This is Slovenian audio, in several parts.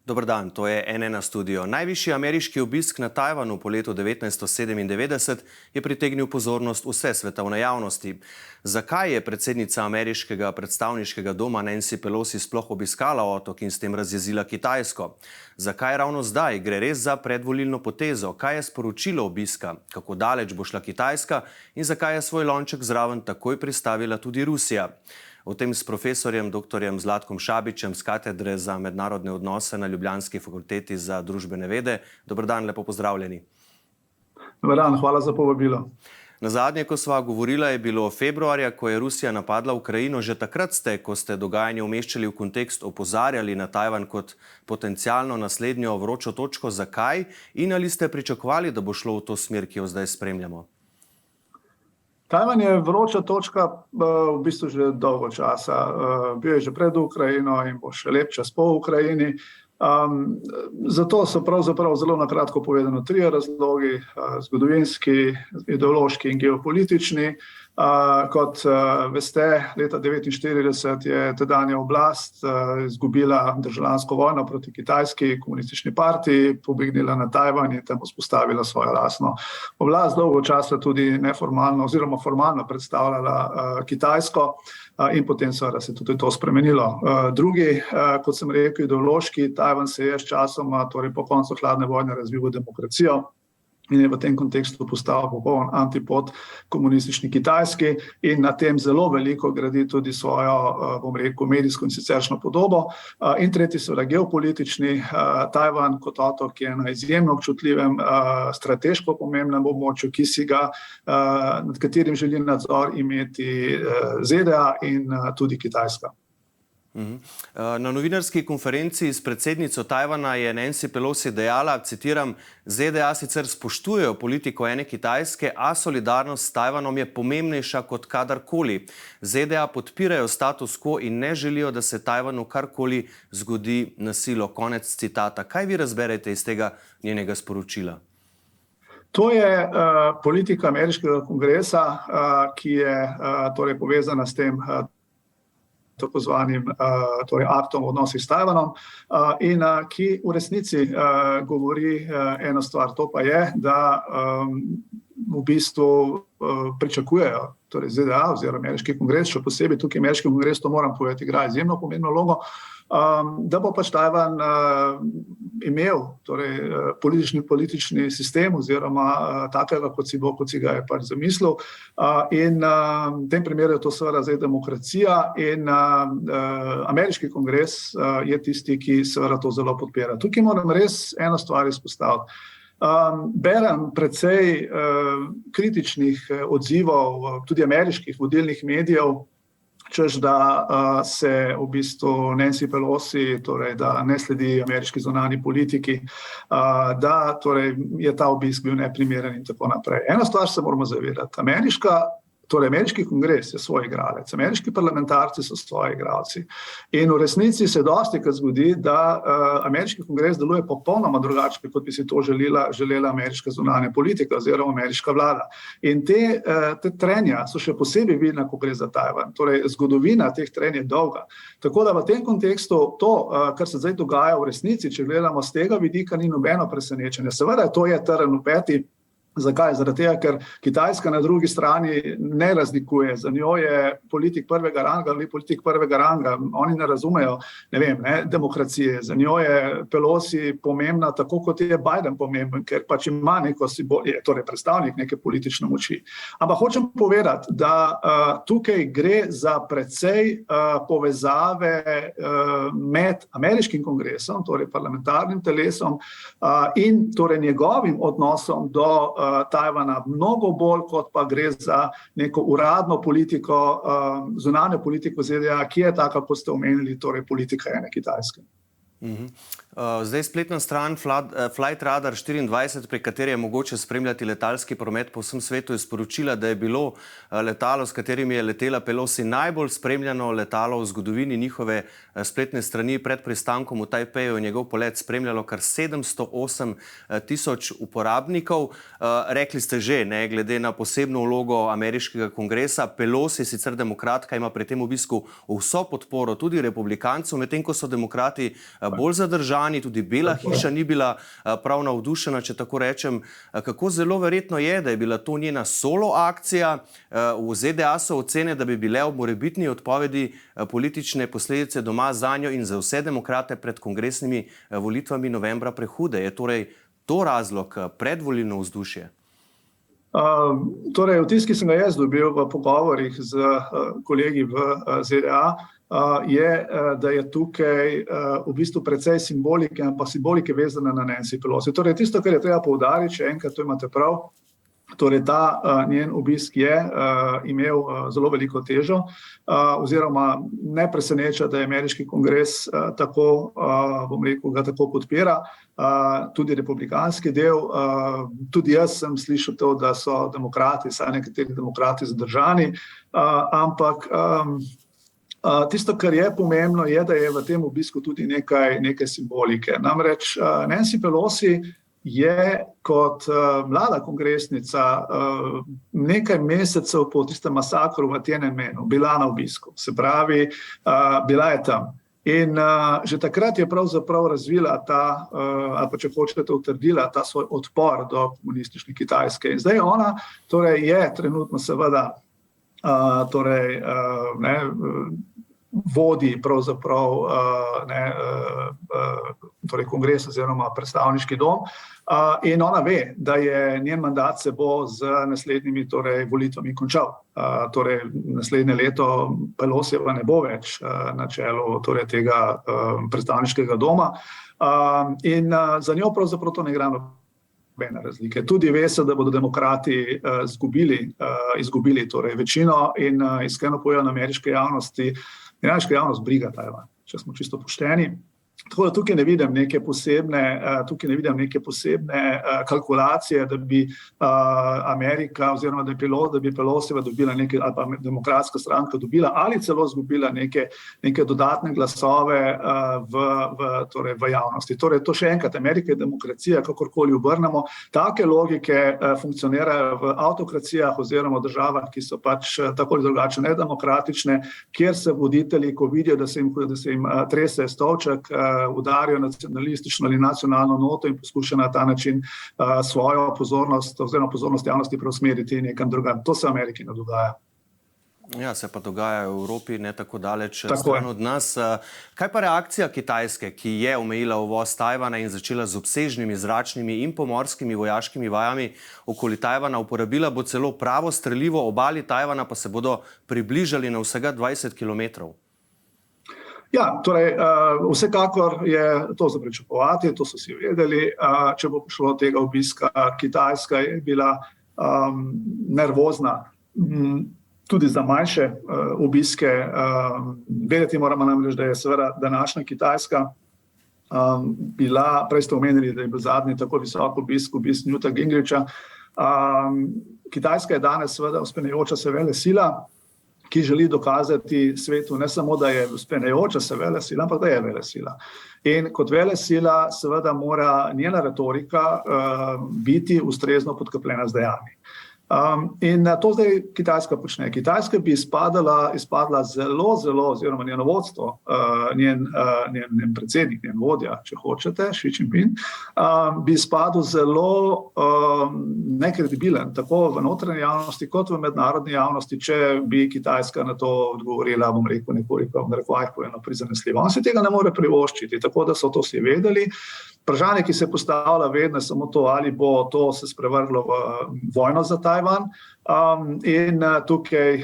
Dober dan, to je NN Studio. Najvišji ameriški obisk na Tajvanu po letu 1997 je pritegnil pozornost vse svetovne javnosti. Zakaj je predsednica ameriškega predstavniškega doma Nancy Pelosi sploh obiskala otok in s tem razjezila Kitajsko? Zakaj ravno zdaj? Gre res za predvolilno potezo? Kaj je sporočilo obiska? Kako daleč bo šla Kitajska? In zakaj je svoj lonček zraven takoj pristavila tudi Rusija? O tem s profesorjem dr. Zlatkom Šabičem z katedre za mednarodne odnose na Ljubljanski fakulteti za družbene vede. Dober dan, lepo pozdravljeni. Dober dan, hvala za povabilo. Nazadnje, ko sva govorila, je bilo februarja, ko je Rusija napadla Ukrajino. Že takrat ste, ko ste dogajanje umeščali v kontekst, opozarjali na Tajvan kot potencialno naslednjo vročo točko. Zakaj? In ali ste pričakovali, da bo šlo v to smer, ki jo zdaj spremljamo? Tajvan je vroča točka v bistvu že dolgo časa. Bil je že pred Ukrajino in bo še lep čas po Ukrajini. Zato so pravzaprav zelo na kratko povedano trije razlogi: zgodovinski, ideološki in geopolitični. Kot veste, leta 1949 je tedanja oblast izgubila državljansko vojno proti kitajski komunistični partiji, pobegnila na Tajvan in tam vzpostavila svojo lastno oblast. Dolgo časa tudi neformalno oziroma formalno predstavljala Kitajsko in potem seveda se tudi to spremenilo. Drugi, kot sem rekel, ideološki, Tajvan se je s časoma, torej po koncu hladne vojne, razvil v demokracijo in je v tem kontekstu postal popoln antipod komunistični Kitajski in na tem zelo veliko gradi tudi svojo, bom rekel, medijsko in siceršno podobo. In tretji seveda geopolitični. Tajvan kot otok je na izjemno občutljivem, strateško pomembnem območju, nad katerim želi nadzor imeti ZDA in tudi Kitajska. Na novinarski konferenci s predsednico Tajvana je Nancy Pelosi dejala, citiram: ZDA sicer spoštujejo politiko ene Kitajske, a solidarnost s Tajvanom je pomembnejša kot kadarkoli. ZDA podpirajo status quo in ne želijo, da se Tajvanu karkoli zgodi na silo. Konec citata. Kaj vi razberete iz tega njenega sporočila? To je politika ameriškega kongresa, ki je torej povezana s tem tako zvanim aktom o odnosih s Tajvanom in ki v resnici govori eno stvar, to pa je, da v bistvu pričakujejo, torej ZDA oziroma ameriški kongres, še posebej tukaj ameriški kongres, to moram povedati, igra izjemno pomembno vlogo, da bo pač Tajvan imel torej politični sistem oziroma takega, kot si ga je pač zamislil. In v tem primeru je to seveda zdaj demokracija in ameriški kongres je tisti, ki seveda to zelo podpira. Tukaj moram res eno stvar izpostaviti. Berem precej kritičnih odzivov tudi ameriških vodilnih medijev, češ da se v bistvu Nancy Pelosi, torej da ne sledi ameriški zunanji politiki, da torej je ta obisk bil neprimeren in tako naprej. Eno stvar se moramo zavedati. Ameriški kongres je svoj igralec, ameriški parlamentarci so svoji igralci. In v resnici se dostikrat zgodi, da ameriški kongres deluje popolnoma drugače, kot bi si to želela ameriška zunanja politika oziroma ameriška vlada. In te trenja so še posebej vidna, ko gre za Tajvan. Torej, zgodovina teh trenj je dolga. Tako da v tem kontekstu to, kar se zdaj dogaja v resnici, če gledamo z tega vidika, ni nobeno presenečenje. Seveda to je trn v peti. Zakaj? Zaradi tega, ker Kitajska na drugi strani ne razlikuje. Za njo je politik prvega ranga ali politik prvega ranga. Oni ne razumejo, demokracije. Za njo je Pelosi pomembna tako, kot je Biden pomemben, ker pač ima je torej predstavnik neke politične moči. Ampak hočem povedati, da tukaj gre za precej povezave med ameriškim kongresom, torej parlamentarnim telesom, in torej njegovim odnosom do Tajvana, mnogo bolj, kot pa gre za neko uradno politiko, zunanjo politiko ZDA, ki je taka, kot ste omenili, torej politika ene Kitajske. Zdaj spletna stran Flightradar 24, pri kateri je mogoče spremljati letalski promet po vsem svetu, je sporočila, da je bilo letalo, s katerim je letela Pelosi, najbolj spremljano letalo v zgodovini. Njihove spletne strani pred pristankom v Tajpeju je njegov polet spremljalo kar 708 tisoč uporabnikov. Rekli ste že, glede na posebno vlogo ameriškega kongresa, Pelosi, sicer demokratka, ima pri tem obisku vso podporo tudi republikancev, medtem ko so demokrati bolj zadržani, tudi Bela hiša ni bila prav navdušena, če tako rečem. Kako zelo verjetno je, da je bila to njena solo akcija? V ZDA so ocene, da bi bile ob morebitni odpovedi politične posledice doma zanjo in za vse demokrate pred kongresnimi volitvami novembra prehude. Je torej to razlog, predvolilno vzdušje? Torej, vtis, ki sem ga jaz dobil v pogovorih z kolegi v ZDA, je, da je tukaj v bistvu precej simbolike, ampak simbolike vezane na Nancy Pelosi. Torej, tisto, kar je treba poudariti, še enkrat, to imate prav, torej ta njen obisk je imel zelo veliko težo, oziroma ne preseneča, da je ameriški kongres tako, bom rekel, ga tako podpira, tudi republikanski del. Tudi jaz sem slišal to, da so demokrati, saj nekateri demokrati zadržani, ampak tisto, kar je pomembno, je, da je v tem obisku tudi nekaj simbolike. Namreč Nancy Pelosi je kot mlada kongresnica nekaj mesecev po tistem masakru v Tiananmenu bila na obisku. Se pravi, bila je tam. In že takrat je pravzaprav razvila ta, ali pa če hočete utrdila, ta svoj odpor do komunistične Kitajske. In zdaj ona torej je trenutno seveda vodi pravzaprav torej kongres oziroma predstavniški dom, in ona ve, da je njen mandat se bo z naslednjimi torej volitvami končal. Torej naslednje leto Pelosijeva ne bo več na čelu torej tega predstavniškega doma, in za njo pravzaprav to ne igra nobene razlike. Tudi ve se, da bodo demokrati izgubili torej večino, in iskreno povedano ameriška javnost briga Tajvan, če smo čisto pošteni. Tako da tukaj ne vidim neke posebne kalkulacije, da bi Amerika oziroma da bi Pelosijeva dobila nekaj, ali pa demokratska stranka dobila, ali celo izgubila neke dodatne glasove v javnosti. Torej, to še enkrat, Amerika je demokracija, kakorkoli obrnemo. Take logike funkcionirajo v avtokracijah oziroma državah, ki so pač tako ali drugače nedemokratične, kjer se voditelji, ko vidijo, da se jim trese stolček, udarijo nacionalistično ali nacionalno noto in poskušajo na ta način svojo pozornost oziroma pozornost javnosti preusmeriti nekam drugam. To se v Ameriki ne dogaja. Ja, se pa dogaja v Evropi, ne tako daleč stran od nas. Kaj pa reakcija Kitajske, ki je omejila uvoz Tajvana in začela z obsežnimi zračnimi in pomorskimi vojaškimi vajami okoli Tajvana, uporabila bo celo pravo strelivo, obali Tajvana pa se bodo približali na vsega 20 kilometrov? Ja, torej, vsekakor je to za pričakovati, to so vsi vedeli. Če bo prišlo do tega obiska, Kitajska je bila nervozna tudi za manjše obiske. Vedeti moramo namreč, da je seveda današnja Kitajska bila, prej ste omenili, da je bil zadnji tako visok obisk Newta Gingricha. Kitajska je danes seveda vzpenjajoča se velesila, ki želi dokazati svetu ne samo, da je vzpenjajoča se velesila, ampak da je velesila. In kot velesila seveda mora njena retorika biti ustrezno podkrepljena z dejanji. In to zdaj Kitajska počne. Kitajska bi izpadla zelo, oziroma njeno vodstvo, njen predsednik, njen vodja, če hočete, Xi Jinping, bi izpadel zelo nekredibilen, tako v notranji javnosti, kot v mednarodni javnosti, če bi Kitajska na to odgovorila, bom rekel, nekoliko prizanesljivo. On si tega ne more privoščiti, tako da so to vsi vedeli. Vprašanje, ki se postavlja vedno, samo to, ali bo to se sprevrglo v vojno za Tajvan. In tukaj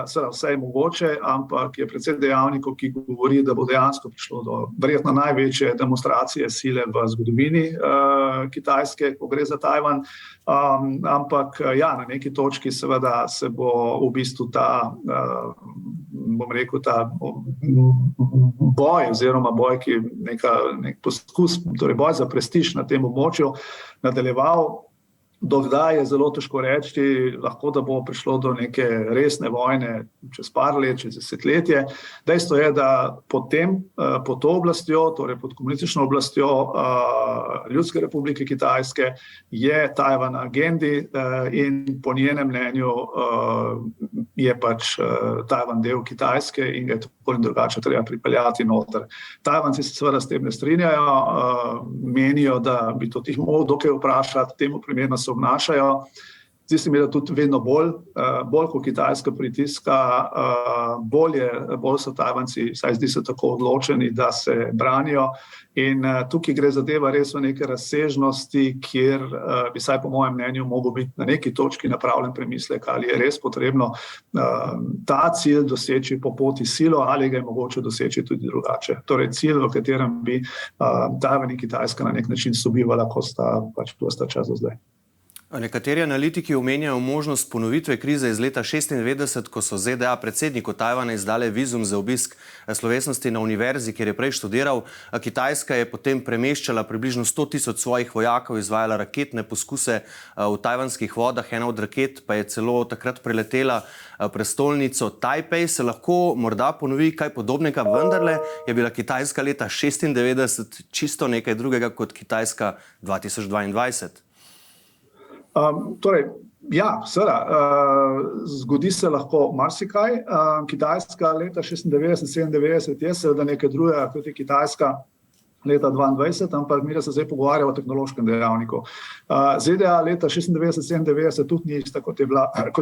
vse je mogoče, ampak je precej dejavnikov, ki govori, da bo dejansko prišlo do verjetno največje demonstracije sile v zgodovini Kitajske, ko gre za Tajvan. Ampak ja, na neki točki seveda se bo v bistvu ta, bom rekel, ta boj oziroma boj, ki nek poskus, torej boj za prestiž na tem območju nadaljeval. Dokdaj je zelo težko reči, lahko da bo prišlo do neke resne vojne čez par let, čez desetletje. Dejstvo je, da pod to oblastjo, torej pod komunistično oblastjo Ljudske republike Kitajske, je Tajvan na agendi in po njenem mnenju je pač Tajvan del Kitajske in ga je tako in drugače treba pripeljati noter. Tajvanci se seveda s tem ne strinjajo, menijo, da bi to jih mogel dokaj vprašati, temu primerno se obnašajo. Zdi se mi, da tudi vedno bolj ko Kitajska pritiska, bolj so Tajvanci, saj zdi se tako odločeni, da se branijo. In tukaj gre zadeva res v neke razsežnosti, kjer bi saj po mojem mnenju mogel biti na neki točki napravljen premislek, ali je res potrebno ta cilj doseči po poti silo, ali ga je mogoče doseči tudi drugače. Torej cilj, v katerem bi Tajvan in Kitajska na nek način sobivala, ko sta pač ves ta čas do zdaj. Nekateri analitiki omenjajo možnost ponovitve krize iz leta 1996, ko so ZDA predsedniku Tajvana izdale vizum za obisk slovesnosti na univerzi, kjer je prej študiral. Kitajska je potem premeščala približno 100.000 svojih vojakov, izvajala raketne poskuse v tajvanskih vodah. Ena od raket pa je celo takrat preletela prestolnico Tajpej. Se lahko morda ponovi kaj podobnega, vendarle je bila Kitajska leta 1996 čisto nekaj drugega kot Kitajska 2022. Torej, ja, seveda, zgodi se lahko marsikaj. Kitajska leta 1996-1997 je seveda nekaj drugega kot je Kitajska leta 2022, ampak mi se zdaj pogovarjamo o tehnološkem dejavniku. ZDA leta 1996-1997 tudi ni ista kot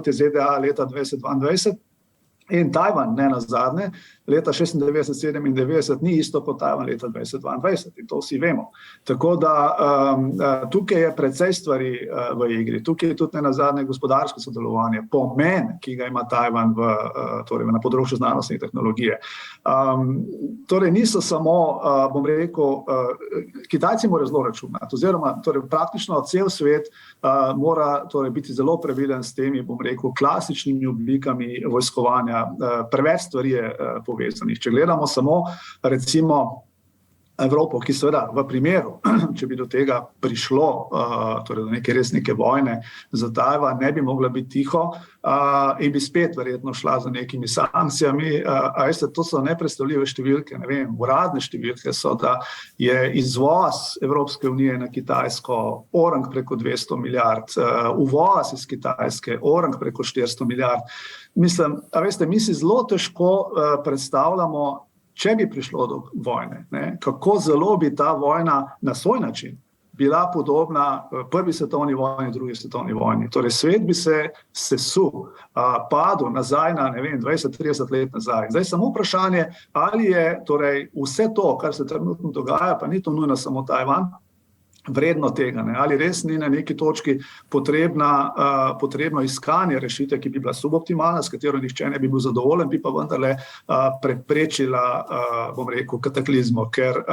je ZDA leta 2022. In Tajvan, ne nazadnje, leta 1996-1997 ni isto kot Tajvan leta 2022 in to vsi vemo. Tako da tukaj je precej stvari v igri. Tukaj je tudi ne nazadnje gospodarsko sodelovanje, pomen, ki ga ima Tajvan torej na področju znanosti in tehnologije. Torej niso samo, bom rekel, Kitajci morajo zelo računati, oziroma torej praktično cel svet mora torej biti zelo previden s temi, bom rekel, klasičnimi oblikami vojskovanja. Preveč stvari je povezanih. Če gledamo samo recimo Evropo, ki seveda v primeru, če bi do tega prišlo, torej do neke vojne za Tajvan, ne bi mogla biti tiho in bi spet verjetno šla za nekimi sankcijami. A veste, to so nepredstavljive številke, ne vem, uradne številke so, da je izvoz Evropske unije na Kitajsko orang preko 200 milijard, uvoz iz Kitajske orang preko 400 milijard. Mislim, a veste, mi si zelo težko predstavljamo, če bi prišlo do vojne, kako zelo bi ta vojna na svoj način bila podobna prvi svetovni vojni, drugi svetovni vojni. Torej svet bi se sesul, padel nazaj na, ne vem, 20-30 let nazaj. Zdaj samo vprašanje, ali je torej vse to, kar se trenutno dogaja, pa ni to nujno samo Tajvan, vredno tega, ali res ni na neki točki potrebno iskanje rešitve, ki bi bila suboptimalna, s katero nihče ne bi bil zadovoljen, bi pa vendarle preprečila, bom rekel, kataklizmo, ker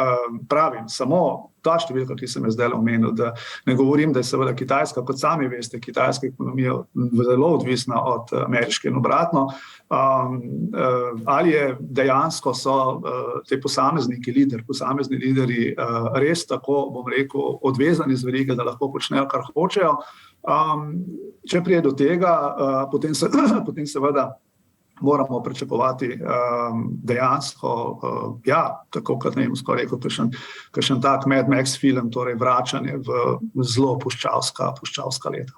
pravim, samo ta številka, ki sem je zdaj omenil, da ne govorim, da je seveda Kitajska, kot sami veste, kitajska ekonomija zelo odvisna od ameriške in obratno, ali je dejansko so te posamezni lideri res tako, bom rekel, odvezani z verige, da lahko počnejo, kar hočejo. Če prije do tega, potem seveda moramo pričakovati dejansko, tako kot ne skoraj rekel, kakšen tak Mad Max film, torej vračanje v zelo puščavska leta.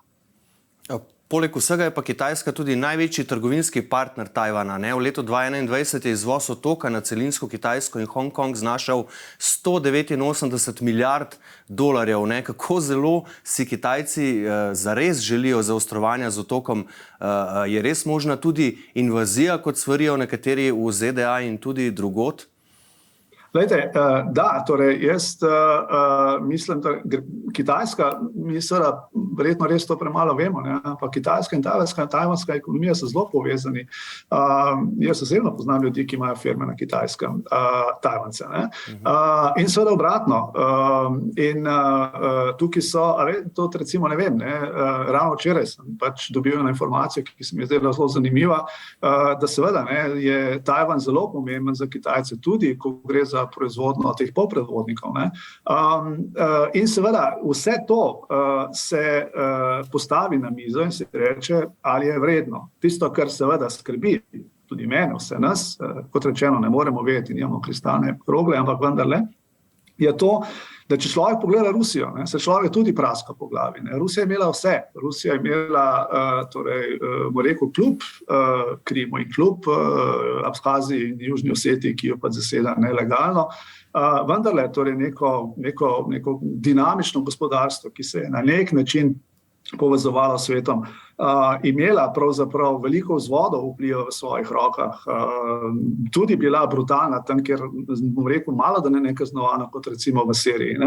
Poleg vsega je pa Kitajska tudi največji trgovinski partner Tajvana. V letu 2021 je izvoz otoka na celinsko Kitajsko in Hongkong znašal $189 milijard. Kako zelo si Kitajci zares želijo zaostrovanja z otokom? Je res možna tudi invazija, kot svarijo nekateri v ZDA in tudi drugod? Glejte, da, torej jaz mislim, da Kitajska, mi seveda verjetno res to premalo vemo, ampak Kitajska in tajvanska ekonomija so zelo povezani. Jaz osebno poznam ljudi, ki imajo firme na Kitajskem, Tajvance, in seveda obratno. In tukaj so, to recimo ne vem, ravno včeraj sem pač dobil eno informacijo, ki se mi je zdela zelo zanimiva, da seveda je Tajvan zelo pomemben za Kitajce tudi, ko gre za za proizvodnjo teh polprevodnikov. In seveda vse to se postavi na mizo in se reče, ali je vredno. Tisto, kar seveda skrbi tudi mene, vse nas, kot rečeno, ne moremo vedeti, nimamo kristalne krogle, ampak vendarle, je to, da če človek pogleda Rusijo, se človek tudi praska po glavi. Rusija je imela vse. Rusija je imela, kljub Krimu in kljub Abhaziji in Južni Osetiji, ki jo pa zaseda nelegalno, vendarle torej neko dinamično gospodarstvo, ki se je na nek način povezovalo s svetom, imela pravzaprav veliko vzvodov vpliva v svojih rokah, tudi bila brutalna tam, kjer, bom rekel, malo da ne nekaznovana, kot recimo v Siriji.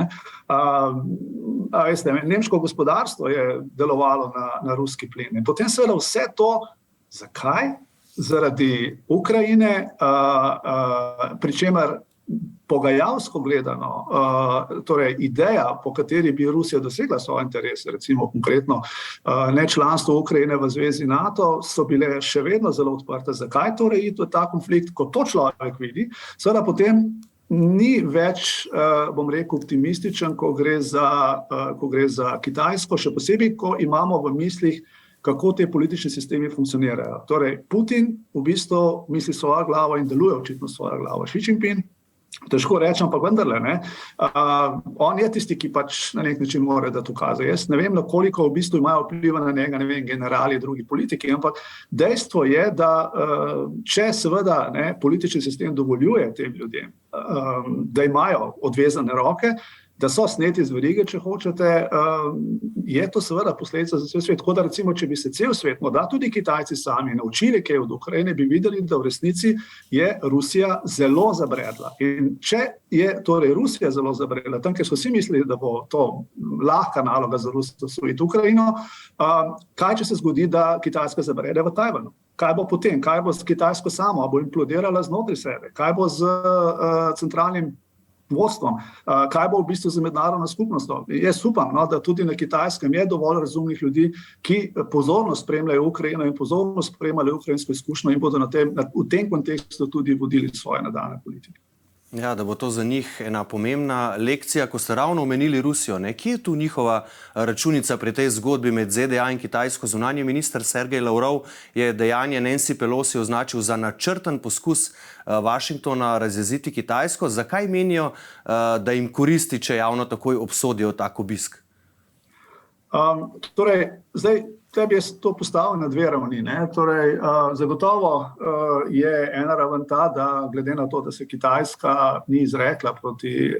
Veste, nemško gospodarstvo je delovalo na ruski plin. In potem seveda vse to, zakaj? Zaradi Ukrajine, pri čemer pogajalsko gledano, torej ideja, po kateri bi Rusija dosegla svoje interese, recimo konkretno ne članstvo Ukrajine v zvezi NATO, so bile še vedno zelo odprte. Zakaj torej iti v ta konflikt, ko to človek vidi? Seveda potem ni več, bom rekel, optimističen, ko gre za Kitajsko, še posebej, ko imamo v mislih, kako te politični sistemi funkcionirajo. Torej, Putin v bistvu misli svojo glavo in deluje očitno svojo glavo. Xi Jinping, težko rečem, ampak vendarle, on je tisti, ki pač na nek način mora dati ukaze. Jaz ne vem, koliko v bistvu imajo vpliva na njega, ne vem, generali, drugi politiki, ampak dejstvo je, da če seveda politični sistem dovoljuje tem ljudem, da imajo odvezane roke, da so sneti z verige, če hočete, je to seveda posledica za cel svet. Tako da recimo, če bi se cel svet, morda tudi Kitajci sami naučili kaj od Ukrajine, bi videli, da v resnici je Rusija zelo zabredla. In če je torej Rusija zelo zabredla, tam, ker so vsi mislili, da bo to lahka naloga za Rusijo osvojiti Ukrajino, kaj če se zgodi, da Kitajska zabrede v Tajvanu? Kaj bo potem? Kaj bo s Kitajsko samo? Bo implodirala znotraj sebe? Kaj bo z centralnim vodstvom, kaj bo v bistvu za mednarodno skupnostjo. Jaz upam, da tudi na Kitajskem je dovolj razumnih ljudi, ki pozorno spremljajo Ukrajino in pozorno spremljajo ukrajinsko izkušnjo in bodo v tem kontekstu tudi vodili svoje nadaljnje politike. Ja, da bo to za njih ena pomembna lekcija, ko ste ravno omenili Rusijo. Kje je tu njihova računica pri tej zgodbi med ZDA in Kitajsko? Zunanji minister Sergej Lavrov je dejanje Nancy Pelosi označil za načrten poskus Washingtona razjeziti Kitajsko. Zakaj menijo, da jim koristi, če javno takoj obsodijo tak obisk? Zdaj, tebi je to postavil na dve ravni. Torej, zagotovo je ena raven ta, da glede na to, da se Kitajska ni izrekla proti,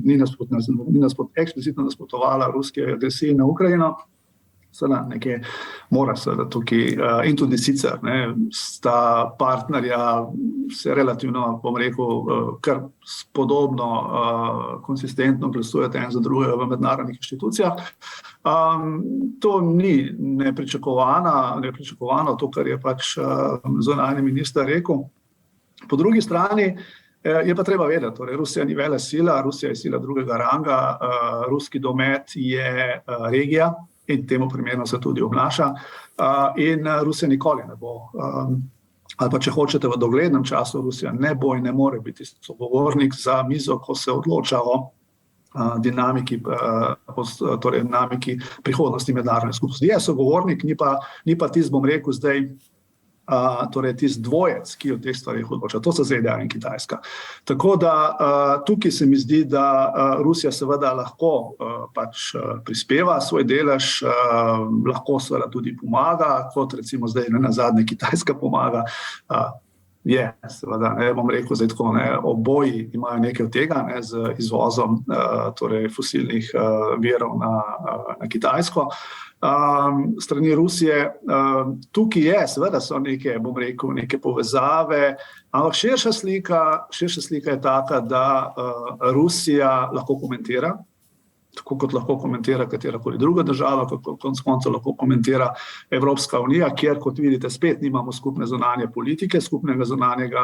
ni eksplicitno nasprotovala ruski agresiji na Ukrajino, seveda nekje mora seveda tukaj, in tudi sicer, sta partnerja se relativno, bom rekel, kar podobno, konsistentno glasujete en za drugega v mednarodnih inštitucijah. To ni nepričakovano, to, kar je pač zunanji minister rekel. Po drugi strani je pa treba vedeti, torej Rusija ni velesila, Rusija je sila drugega ranga, ruski domet je regija, in temu primerno se tudi obnaša. In Rusija nikoli ne bo, ali pa če hočete v doglednem času, Rusija ne bo in ne more biti sogovornik za mizo, ko se odloča o dinamiki prihodnosti mednarodne skupnosti. Je sogovornik, ni pa tisti, bom rekel zdaj, torej tisti dvojec, ki o teh stvarih odloča. To so ZDA in Kitajska. Tako da tukaj se mi zdi, da Rusija seveda lahko pač prispeva svoj delež, lahko seveda tudi pomaga, kot recimo zdaj nazadnje Kitajska pomaga. Seveda, bom rekel zdaj tako, oboji imajo nekaj od tega, z izvozom torej fosilnih virov na Kitajsko. Strani Rusije, tukaj je, seveda so neke, bom rekel, neke povezave, ampak širša slika je taka, da Rusija lahko komentira, tako kot lahko komentira katerakoli druga država, kot konec koncev lahko komentira Evropska unija, kjer, kot vidite, spet nimamo skupne zunanje politike, skupnega zunanjega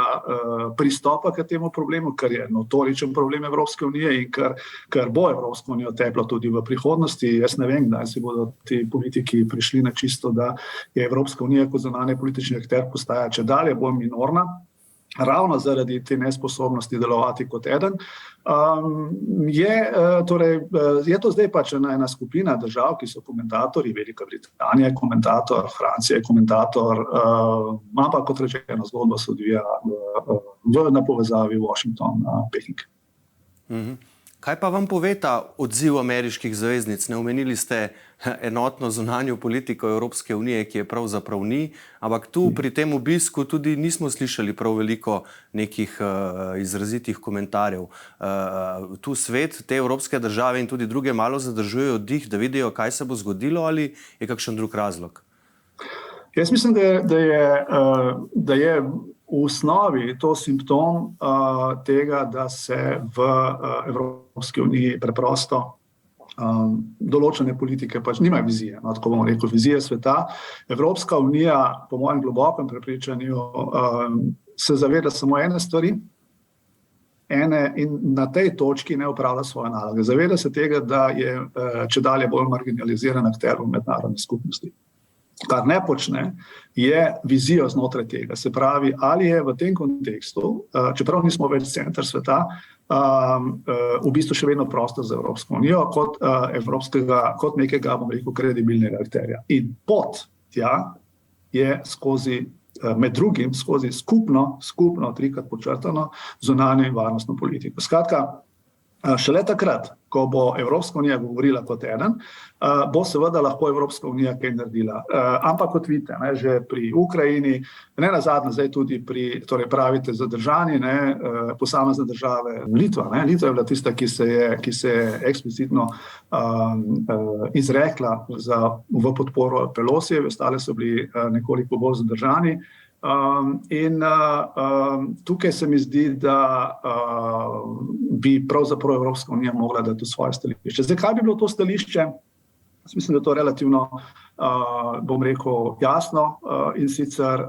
pristopa k temu problemu, kar je notoričen problem Evropske unije in kar bo Evropsko unijo teplo tudi v prihodnosti. Jaz ne vem, kdaj si bodo ti politiki prišli na čisto, da je Evropska unija kot zunanje politični akter postaja čedalje bolj minorna. ravno zaradi te nesposobnosti delovati kot eden, je to zdaj pač ena skupina držav, ki so komentatorji. Velika Britanija je komentator, Francija je komentator, ampak kot rečeno, zgodba se odvija na povezavi Washington-Peking. Kaj pa vam pove ta odziv ameriških zaveznic? Ne omenili ste enotno zunanjo politiko Evropske unije, ki je pravzaprav ni, ampak tu pri tem obisku tudi nismo slišali prav veliko nekih izrazitih komentarjev. Tu svet, te evropske države in tudi druge malo zadržujejo dih, da vidijo, kaj se bo zgodilo, ali je kakšen drug razlog? Jaz mislim, da je v osnovi to simptom tega, da se v Evropski uniji preprosto določene politike pač nimajo vizije, tako bomo rekel, vizije sveta. Evropska unija, po mojem globokem prepričanju, se zaveda samo ene stvari, in na tej točki ne opravlja svoje naloge. Zaveda se tega, da je čedalje bolj marginaliziran akter v mednarodni skupnosti. Kar ne počne, je vizijo znotraj tega. Se pravi, ali je v tem kontekstu, čeprav nismo več center sveta, v bistvu še vedno prostor za Evropsko unijo kot nekega, bom rekel, kredibilnega akterja. In pot tja je med drugim skozi skupno trikrat podčrtano zunanjo in varnostno politiko. Skratka, šele takrat, ko bo Evropska unija govorila kot eden, bo seveda lahko Evropska unija kaj naredila. Ampak kot vidite, že pri Ukrajini, ne nazadnje zdaj tudi torej pravite zadržani, posamezne države, Litva je bila tista, ki se je eksplicitno izrekla v podporo Pelosijevi, ostale so bili nekoliko bolj zadržani. In tukaj se mi zdi, da bi pravzaprav Evropska unija mogla dati svoje stališče. Zdaj, kaj bi bilo to stališče? Jaz mislim, da je to relativno, bom rekel, jasno, in sicer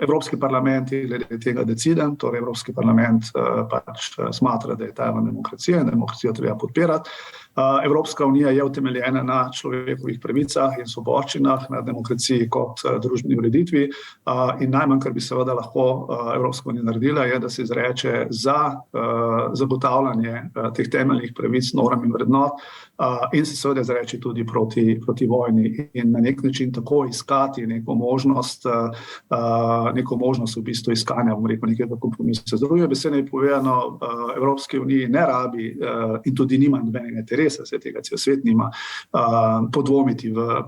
Evropski parlament je glede tega deciden, torej Evropski parlament pač smatra, da je Tajvan demokracija in demokracijo treba podpirati. Evropska unija je utemeljena na človekovih pravicah in svoboščinah, na demokraciji kot družbeni ureditvi, in najmanj, kar bi seveda lahko Evropska unija naredila, je, da se izreče za zagotavljanje teh temeljnih pravic, norm in vrednot, in se seveda izreče tudi proti vojni in na nek način tako iskati neko možnost v bistvu iskanja, bom rekel, nekega kompromisa. Z druge besede povedano, Evropske unije ne rabi in tudi nima nobenega interesa, se tega cel svet nima, podvomiti v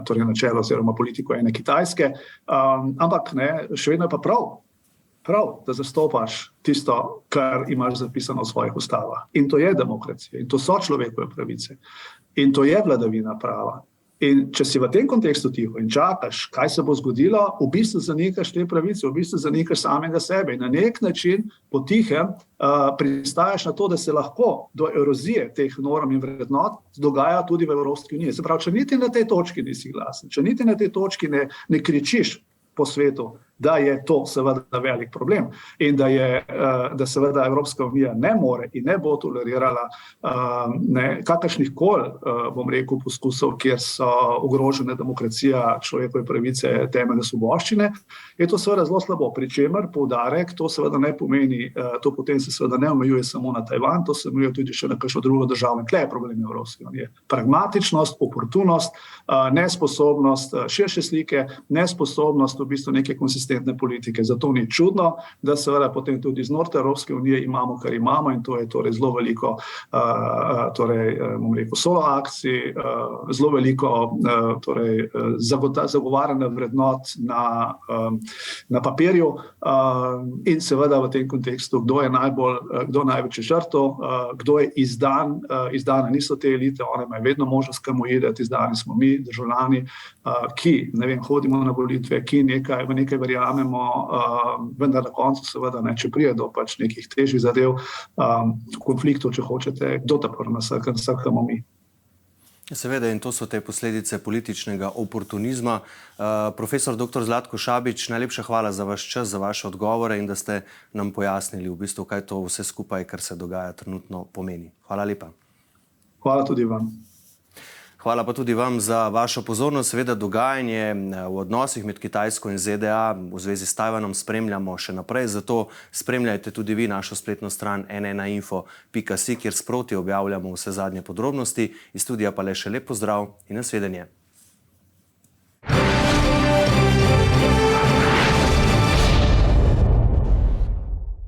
torej načelo oziroma politiko ene Kitajske, ampak še vedno je pa prav, da zastopaš tisto, kar imaš zapisano v svojih ustavah. In to je demokracija, in to so človekove pravice, in to je vladavina prava. In če si v tem kontekstu tiho in čakaš, kaj se bo zgodilo, v bistvu zanikaš te pravice, v bistvu zanikaš samega sebe in na nek način potihem pristajaš na to, da se lahko do erozije teh norm in vrednot dogaja tudi v Evropski uniji. Se pravi, če niti na tej točki nisi glasen, če niti na tej točki ne kričiš po svetu, da je to seveda velik problem in da seveda Evropska unija ne more in ne bo tolerirala kakršnih koli, bom rekel, poskusov, kjer so ogrožene demokracija, človekove pravice, temeljne svoboščine, je to seveda zelo slabo. Pri čemer poudarek, to seveda ne pomeni, to potem se seveda ne omejuje samo na Tajvan, to se omejuje tudi še na kakšno drugo državo. In tle je problem Evropske unije. Pragmatičnost, oportunost, nesposobnost širše slike, nesposobnost v bistvu neke konsistentne politike. Zato ni čudno, da seveda potem tudi znotraj Evropske unije imamo, kar imamo, in to je torej zelo veliko bom rekel, solo akcij, zelo veliko torej zagovarjanja vrednot na papirju, in seveda v tem kontekstu, kdo največji žrtev, kdo je izdane niso te elite, one imajo vedno možnost kam uideti, izdani smo mi, državljani, ki, hodimo na volitve, ki v nekaj verjamemo, vendar na koncu seveda če pride do pač nekih težjih zadev, konfliktov, če hočete, kdo ta prvi nasrkamo mi. Seveda, in to so te posledice političnega oportunizma. Profesor dr. Zlatko Šabič, najlepša hvala za vaš čas, za vaše odgovore in da ste nam pojasnili v bistvu, kaj to vse skupaj, kar se dogaja trenutno, pomeni. Hvala lepa. Hvala tudi vam. Hvala pa tudi vam za vašo pozornost. Seveda dogajanje v odnosih med Kitajsko in ZDA v zvezi s Tajvanom spremljamo še naprej, zato spremljajte tudi vi našo spletno stran n1info.si, kjer sproti objavljamo vse zadnje podrobnosti. Iz studija pa le še lep pozdrav in nasvidenje.